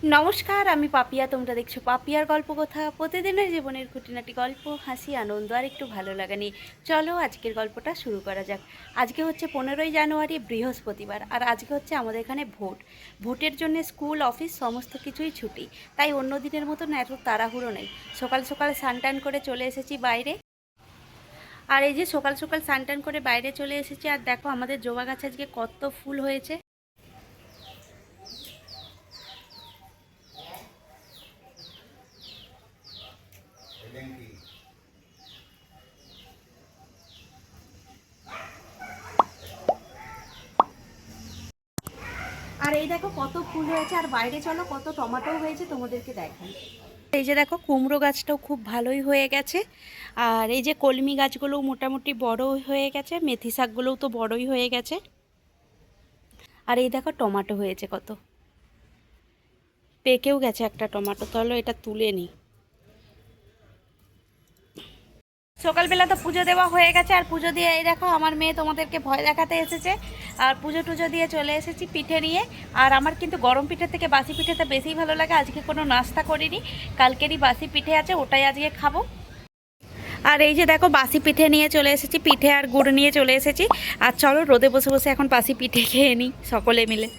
নমস্কার, আমি পাপিয়া। তোমরা দেখছো পাপিয়ার গল্প কথা। প্রতিদিনের জীবনের খুঁটিনাটি গল্প, হাসি, আনন্দ আর একটু ভালো লাগা নিয়ে চলো আজকের গল্পটা শুরু করা যাক। আজকে হচ্ছে 15ই জানুয়ারি, বৃহস্পতিবার। আর আজকে হচ্ছে আমাদের এখানে ভোটের জন্য স্কুল অফিস সমস্ত কিছুই ছুটি। তাই অন্য দিনের মতন এত তাড়াহুড়ো নেই। সকাল সকাল স্নান করে চলে এসেছি বাইরে। আর এই যে সকাল সকাল স্নান করে বাইরে চলে এসেছি, আর দেখো আমাদের জবা গাছে আজকে কত ফুল হয়েছে। আর এই দেখো কত ফুল হয়েছে, আর বাইরে চলো কত টমেটো হয়েছে তোমাদেরকে দেখাই। এই যে দেখো কুমড়ো গাছটাও খুব ভালোই হয়ে গেছে। আর এই যে কলমি গাছগুলোও মোটামুটি বড় হয়ে গেছে, মেথি শাকগুলোও তো বড়ই হয়ে গেছে। আর এই দেখো টমেটো হয়েছে কত, পেকেও গেছে একটা টমেটো। তাহলে এটা তুলে নিই। সকালবেলা তো পুজো দেওয়া হয়ে গেছে, আর পুজো দিয়ে এই দেখো আমার মেয়ে তোমাদেরকে ভয় দেখাতে এসেছে। আর পুজো টুজো দিয়ে চলে এসেছি পিঠে নিয়ে। আর আমার কিন্তু গরম পিঠের থেকে বাসি পিঠেতে বেশিই ভালো লাগে। আজকে কোনো নাস্তা করিনি, কালকেরই বাসি পিঠে আছে, ওটাই আজকে খাবো। আর এই যে দেখো বাসি পিঠে নিয়ে চলে এসেছি, পিঠে আর গুড় নিয়ে চলে এসেছি। আর চলো রোদে বসে বসে এখন বাসি পিঠে খেয়ে নিই সকলে মিলে।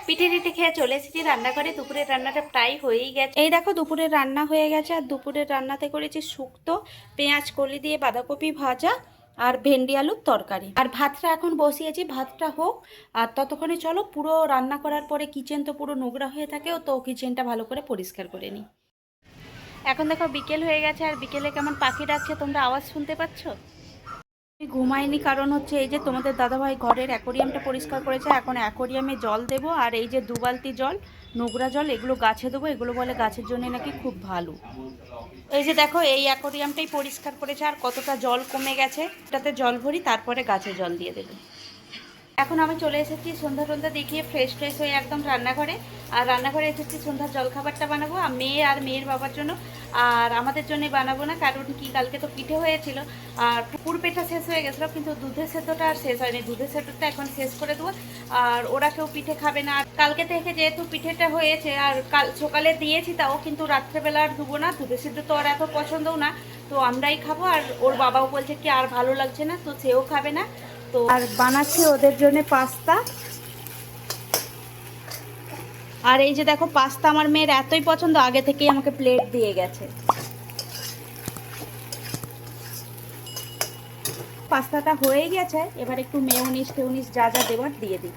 পিঠে টিঠে খেয়ে চলে এসেছি রান্নাঘরে। দুপুরের রান্নাটা প্রায় হয়েই গেছে। এই দেখো দুপুরের রান্না হয়ে গেছে। আর দুপুরের রান্নাতে করেছি শুক্তো, পেঁয়াজ কলি দিয়ে বাঁধাকপি ভাজা আর ভেন্ডি আলুর তরকারি। আর ভাতটা এখন বসিয়েছি, ভাতটা হোক। আর ততক্ষণে চলো পুরো রান্না করার পরে কিচেন তো পুরো নোংরা হয়ে থাকে, তো কিচেনটা ভালো করে পরিষ্কার করে নিই। এখন দেখো বিকেল হয়ে গেছে, আর বিকেলে কেমন পাখি ডাকছে তোমরা আওয়াজ শুনতে পাচ্ছ। আমি ঘুমাইনি, কারণ হচ্ছে এই যে তোমাদের দাদাভাই ঘরের অ্যাকোরিয়ামটা পরিষ্কার করেছে। এখন অ্যাকোরিয়ামে জল দেবো, আর এই যে 2 বালতি জল, নোংরা জল, এগুলো গাছে দেবো। এগুলো বলে গাছের জন্য নাকি খুব ভালো। এই যে দেখো এই অ্যাকোরিয়ামটাই পরিষ্কার করেছে, আর কতটা জল কমে গেছে। এটাতে জল ভরি, তারপরে গাছে জল দিয়ে দেবে। এখন আমি চলে এসেছি সন্ধ্যা টন্ধা দেখিয়ে ফ্রেশ ফ্রেশ হয়ে একদম রান্নাঘরে। আর রান্নাঘরে এসেছি সন্ধ্যার জলখাবারটা বানাবো, আর মেয়ের বাবার জন্য। আর আমাদের জন্য বানাবো না, কারণ কি কালকে তো পিঠে হয়েছিল। আর পুর পিঠা শেষ হয়ে গেছিলো, কিন্তু দুধের সেদ্ধটা আর শেষ হয়নি। দুধের সেদ্ধটা এখন শেষ করে দেবো। আর ওরা কেউ পিঠে খাবে না। আর কালকে থেকে যেহেতু পিঠেটা হয়েছে, আর কাল সকালে দিয়েছি, তাও কিন্তু রাত্রেবেলা আর দেবো না। দুধের সেদ্ধ তো আর এত পছন্দও না, তো আমরাই খাবো। আর ওর বাবাও বলছে কি আর ভালো লাগছে না, তো সেও খাবে না। তো আর বানাচ্ছি ওদের জন্য পাস্তা। আর এই যে দেখো পাস্তা আমার মেয়ের এতই পছন্দ, আগে থেকেই আমাকে প্লেট দিয়ে গেছে। পাস্তাটা হয়ে গেছে, এবার একটু মেয়োনিজ টেউনিজ যা যা দেওয়ার দিয়ে দিই।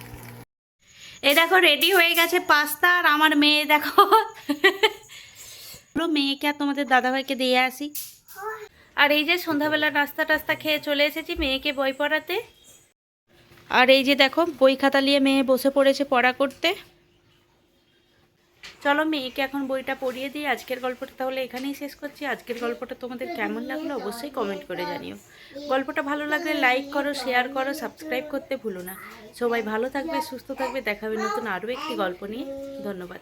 এই দেখো রেডি হয়ে গেছে পাস্তা। আর আমার মেয়ে দেখো মেয়েকে আর তোমাদের দাদাভাইকে দিয়ে আসি। আর এই যে সন্ধ্যাবেলা নাস্তা টাস্তা খেয়ে চলে এসেছি মেয়েকে বই পড়াতে। আর এই যে দেখো বই খাতা নিয়ে মেয়ে বসে পড়েছে পড়া করতে। চলো মেয়েকে এখন বইটা পড়িয়ে দিই। আজকের গল্পটা তাহলে এখানেই শেষ করছি। আজকের গল্পটা তোমাদের কেমন লাগলো অবশ্যই কমেন্ট করে জানিও। গল্পটা ভালো লাগলে লাইক করো, শেয়ার করো, সাবস্ক্রাইব করতে ভুলো না। সবাই ভালো থাকবে, সুস্থ থাকবে। দেখাবে নতুন আরও একটি গল্প নিয়ে। ধন্যবাদ।